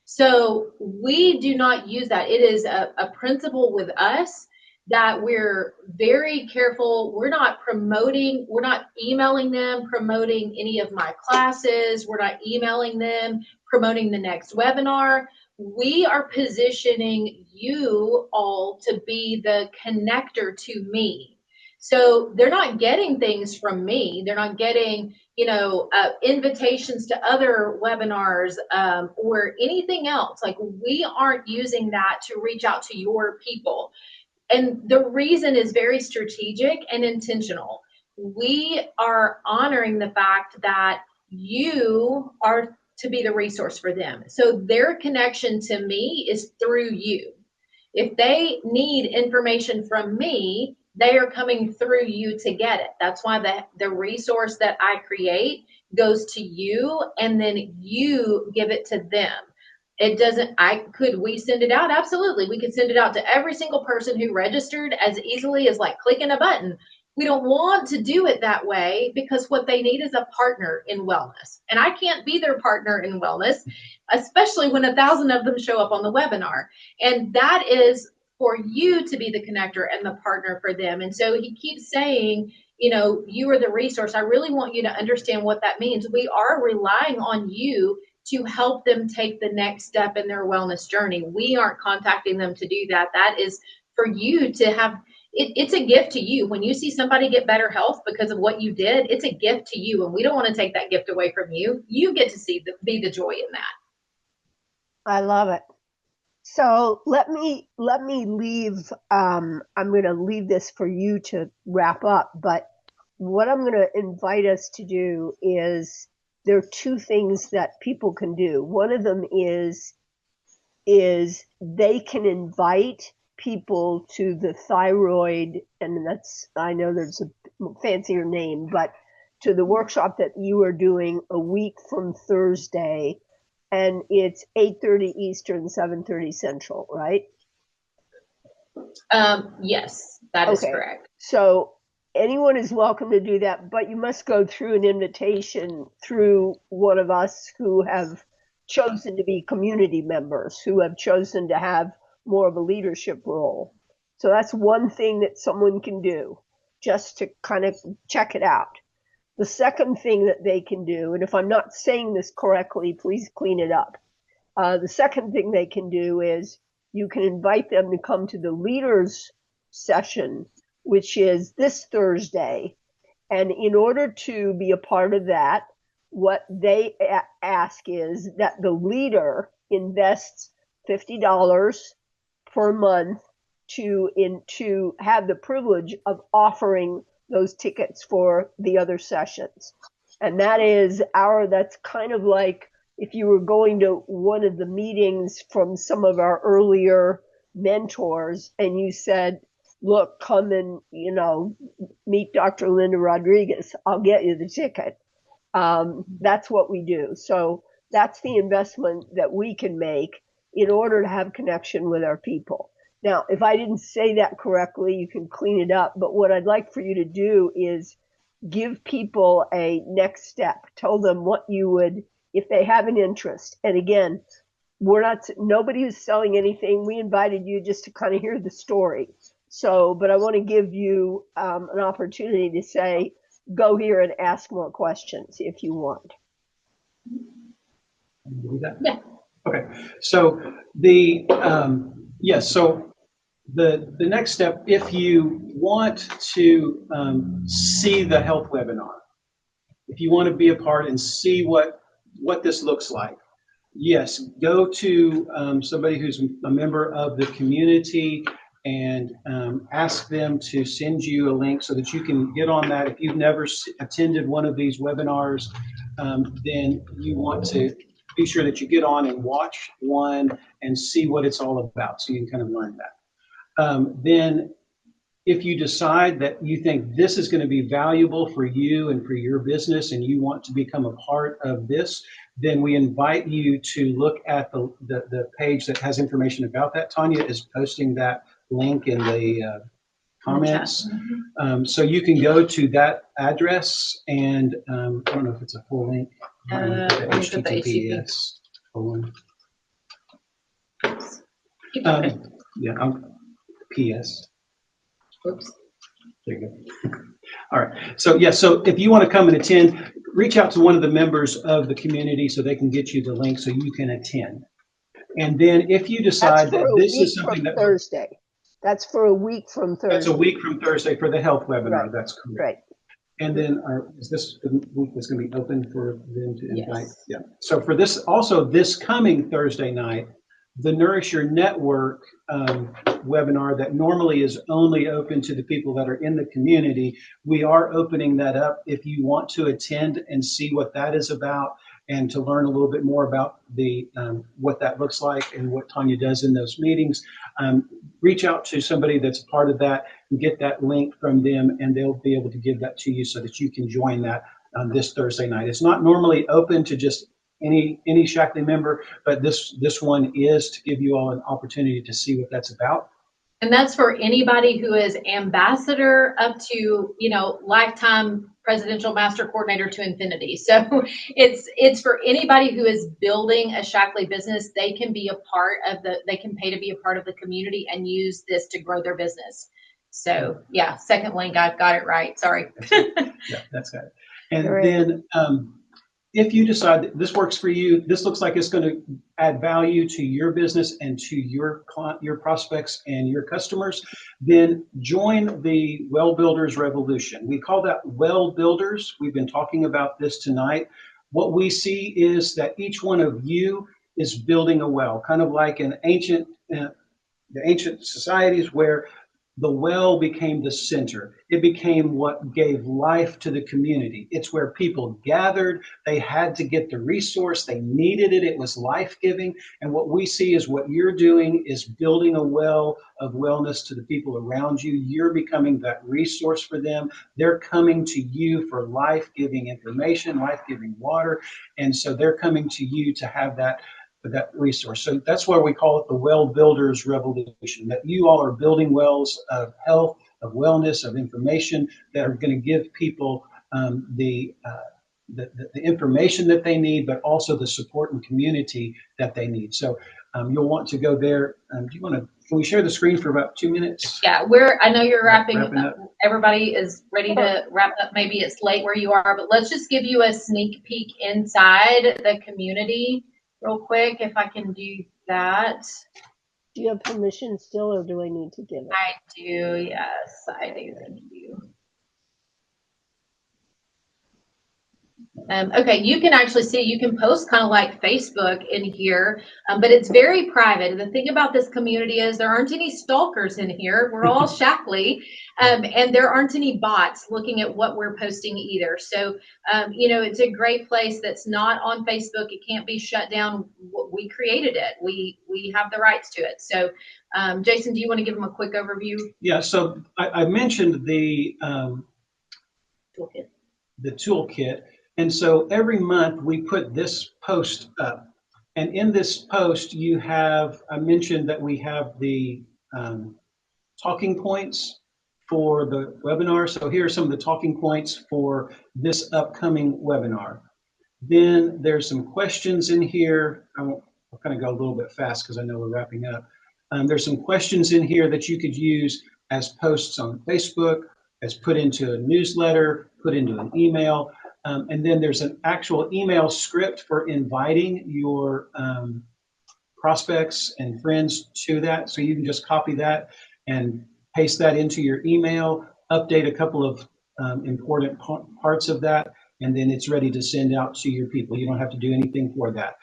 B: So we do not use that. It is a principle with us that we're very careful. We're not promoting, we're not emailing them, promoting any of my classes. We're not emailing them, promoting the next webinar. We are positioning you all to be the connector to me. So they're not getting things from me. They're not getting, invitations to other webinars or anything else. Like, we aren't using that to reach out to your people. And the reason is very strategic and intentional. We are honoring the fact that you are to be the resource for them. So their connection to me is through you. If they need information from me, they are coming through you to get it. That's why the resource that I create goes to you, and then you give it to them. It doesn't, could we send it out? Absolutely. We could send it out to every single person who registered as easily as like clicking a button. We don't want to do it that way, because what they need is a partner in wellness. And I can't be their partner in wellness, especially when 1,000 of them show up on the webinar. And that is for you to be the connector and the partner for them. And so he keeps saying, you are the resource. I really want you to understand what that means. We are relying on you to help them take the next step in their wellness journey. We aren't contacting them to do that. That is for you to have. It's a gift to you. When you see somebody get better health because of what you did, it's a gift to you. And we don't want to take that gift away from you. You get to be the joy in that.
A: I love it. So let me leave. I'm going to leave this for you to wrap up. But what I'm going to invite us to do is, there are two things that people can do. One of them is they can invite people to the thyroid, and that's, I know there's a fancier name, but to the workshop that you are doing a week from Thursday, and it's 8:30 Eastern, 7:30 Central, right?
B: Yes, that is correct.
A: So anyone is welcome to do that, but you must go through an invitation through one of us who have chosen to be community members, who have chosen to have more of a leadership role. So that's one thing that someone can do just to kind of check it out. The second thing that they can do, and if I'm not saying this correctly, please clean it up. The second thing they can do is you can invite them to come to the leaders session, which is this Thursday. And in order to be a part of that, what they ask is that the leader invests $50 per month to have the privilege of offering those tickets for the other sessions. And that's kind of like if you were going to one of the meetings from some of our earlier mentors and you said, look, come and, meet Dr. Linda Rodriguez, I'll get you the ticket. That's what we do. So that's the investment that we can make in order to have connection with our people. Now, if I didn't say that correctly, you can clean it up. But what I'd like for you to do is give people a next step. Tell them what you would, if they have an interest. And again, nobody is selling anything. We invited you just to kind of hear the story. So, but I want to give you an opportunity to say, go here and ask more questions if you want.
B: Yeah.
C: Okay. So so the next step, if you want to see the health webinar, if you want to be a part and see what this looks like, yes, go to somebody who's a member of the community and ask them to send you a link so that you can get on that. If you've never attended one of these webinars, then you want to be sure that you get on and watch one and see what it's all about so you can kind of learn that. Then if you decide that you think this is going to be valuable for you and for your business and you want to become a part of this, then we invite you to look at the page that has information about that. Tonya is posting that link in the comments. So you can go to that address and I don't know if it's a full link. HTTPS. PS.
B: Oops.
C: There you go. All right. So so if you want to come and attend, reach out to one of the members of the community so they can get you the link so you can attend. And then if you decide that this is something that
A: Thursday. That's for a week from Thursday.
C: That's a week from Thursday for the health webinar.
A: Right.
C: That's correct.
A: Right.
C: And then is this the week that's going to be open for them to invite?
B: Yes.
C: Yeah. So for this coming Thursday night, the Nourish Your Network webinar that normally is only open to the people that are in the community, we are opening that up if you want to attend and see what that is about and to learn a little bit more about the what that looks like and what Tonya does in those meetings. Reach out to somebody that's a part of that and get that link from them, and they'll be able to give that to you so that you can join that on this Thursday night. It's not normally open to just any Shaklee member, but this one is to give you all an opportunity to see what that's about.
B: And that's for anybody who is ambassador up to, lifetime presidential master coordinator to infinity. So it's for anybody who is building a Shaklee business. They can be a part of they can pay to be a part of the community and use this to grow their business. So yeah, second link, I've got it right. Sorry.
C: Yeah, that's got it. And then if you decide that this works for you, this looks like it's going to add value to your business and to your prospects and your customers, then join the Well Builders Revolution. We call that Well Builders. We've been talking about this tonight. What we see is that each one of you is building a well, kind of like the ancient societies where the well became the center. It became what gave life to the community. It's where people gathered. They had to get the resource. They needed it. It was life-giving. And what we see is what you're doing is building a well of wellness to the people around you. You're becoming that resource for them. They're coming to you for life-giving information, life-giving water. And so they're coming to you to have that resource. So that's why we call it the Well Builders Revolution, that you all are building wells of health, of wellness, of information that are going to give people the information that they need, but also the support and community that they need. So you'll want to go there. Do you want to? Can we share the screen for about 2 minutes?
B: Yeah, I know you're wrapping
C: up.
B: Everybody is ready to wrap up. Maybe it's late where you are, but let's just give you a sneak peek inside the community real quick, if I can do that.
A: Do you have permission still, or do I need to give it?
B: I do, yes, I do. Thank you. Okay, you can actually see, you can post kind of like Facebook in here, but it's very private. The thing about this community is there aren't any stalkers in here. We're all Shaklee, and there aren't any bots looking at what we're posting either. So, you know, it's a great place that's not on Facebook. It can't be shut down. We created it. We have the rights to it. So, Jason, do you want to give them a quick overview?
C: Yeah, so I mentioned the
B: Toolkit.
C: The toolkit. And so every month we put this post up. And in this post, I mentioned that we have the talking points for the webinar. So here are some of the talking points for this upcoming webinar. Then there's some questions in here. I'll kind of go a little bit fast because I know we're wrapping up. There's some questions in here that you could use as posts on Facebook, as put into a newsletter, put into an email. And then there's an actual email script for inviting your prospects and friends to that. So you can just copy that and paste that into your email, update a couple of important parts of that, and then it's ready to send out to your people. You don't have to do anything for that.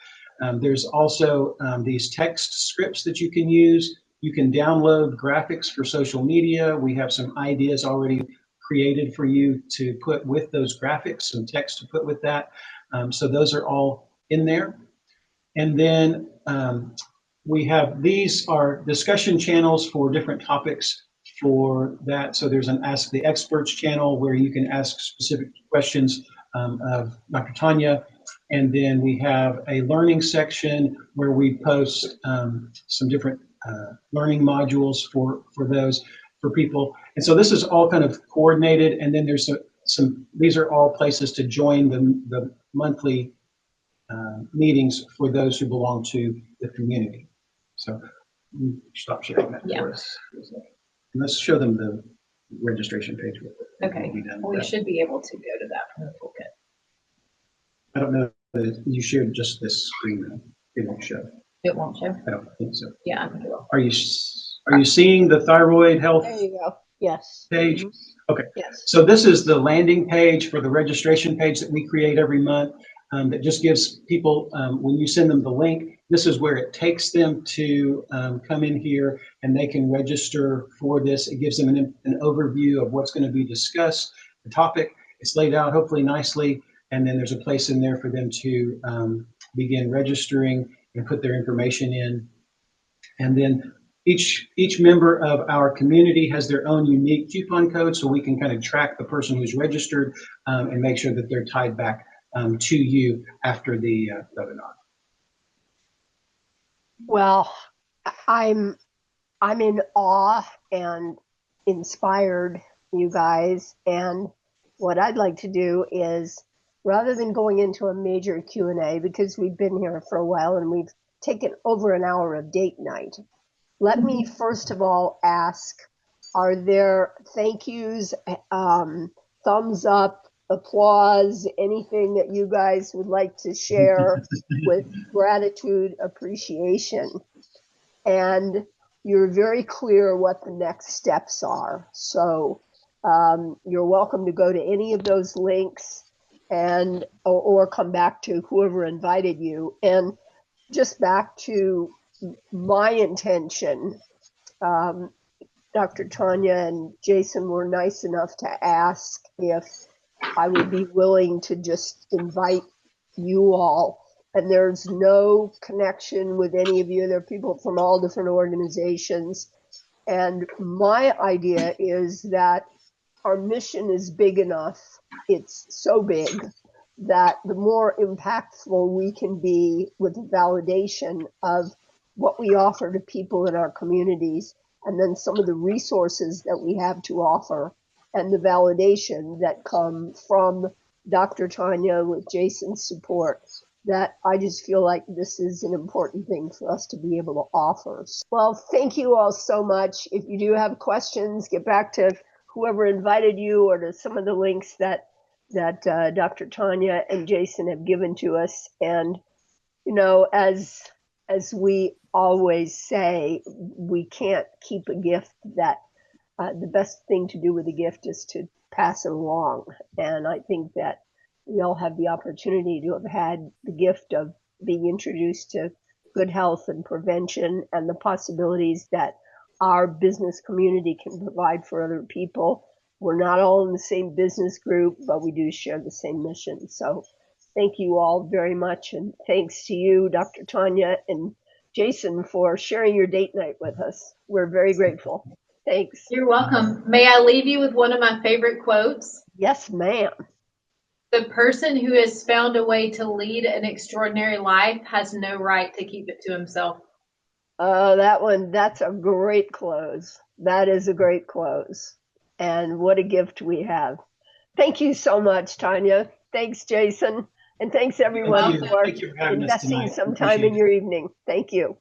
C: There's also these text scripts that you can use. You can download graphics for social media. We have some ideas already created for you to put with those graphics, some text to put with that. So those are all in there. And then these are discussion channels for different topics for that. So there's an Ask the Experts channel where you can ask specific questions of Dr. Tonya. And then we have a learning section where we post some different learning modules for those for people. And so this is all kind of coordinated. And then there's these are all places to join the monthly meetings for those who belong to the community. So stop sharing that for us. And let's show them the registration page.
B: Okay, we should be able to go to that from the toolkit.
C: I don't know if you shared just this screen though. It won't show.
B: It won't show?
C: I don't think so.
B: Yeah, I think it will.
C: Are you seeing the thyroid health
A: There you go. Yes.
C: page?
A: Mm-hmm.
C: Okay.
A: Yes.
C: So this is the landing page for the registration page that we create every month. That just gives people, when you send them the link, this is where it takes them to come in here and they can register for this. It gives them an overview of what's going to be discussed, the topic. It's laid out hopefully nicely, and then there's a place in there for them to begin registering and put their information in. And then each member of our community has their own unique coupon code, so we can kind of track the person who's registered and make sure that they're tied back to you after the webinar.
A: Well, I'm in awe and inspired, you guys. And what I'd like to do is, rather than going into a major Q&A, because we've been here for a while and we've taken over an hour of date night, let me first of all ask, are there thank yous, thumbs up, applause, anything that you guys would like to share with gratitude, appreciation? And you're very clear what the next steps are. So you're welcome to go to any of those links and or come back to whoever invited you. And just back to my intention, Dr. Tonya and Jason were nice enough to ask if I would be willing to just invite you all. And there's no connection with any of you. There are people from all different organizations. And my idea is that our mission is big enough. It's so big that the more impactful we can be with the validation of what we offer to people in our communities, and then some of the resources that we have to offer and the validation that come from Dr. Tonya with Jason's support, that I just feel like this is an important thing for us to be able to offer. Well, thank you all so much. If you do have questions, get back to whoever invited you or to some of the links that Dr. Tonya and Jason have given to us. And, you know, as we always say, we can't keep a gift that the best thing to do with a gift is to pass it along. And I think that we all have the opportunity to have had the gift of being introduced to good health and prevention and the possibilities that our business community can provide for other people. We're not all in the same business group, but we do share the same mission. So thank you all very much. And thanks to you, Dr. Tonya and Jason, for sharing your date night with us. We're very grateful. Thanks.
B: You're welcome. May I leave you with one of my favorite quotes?
A: Yes, ma'am.
B: The person who has found a way to lead an extraordinary life has no right to keep it to himself.
A: Oh, that's a great close. That is a great close. And what a gift we have. Thank you so much, Tonya. Thanks, Jason. And thanks everyone for
C: Thank you for having us
A: investing
C: tonight.
A: some time in your evening. Thank you.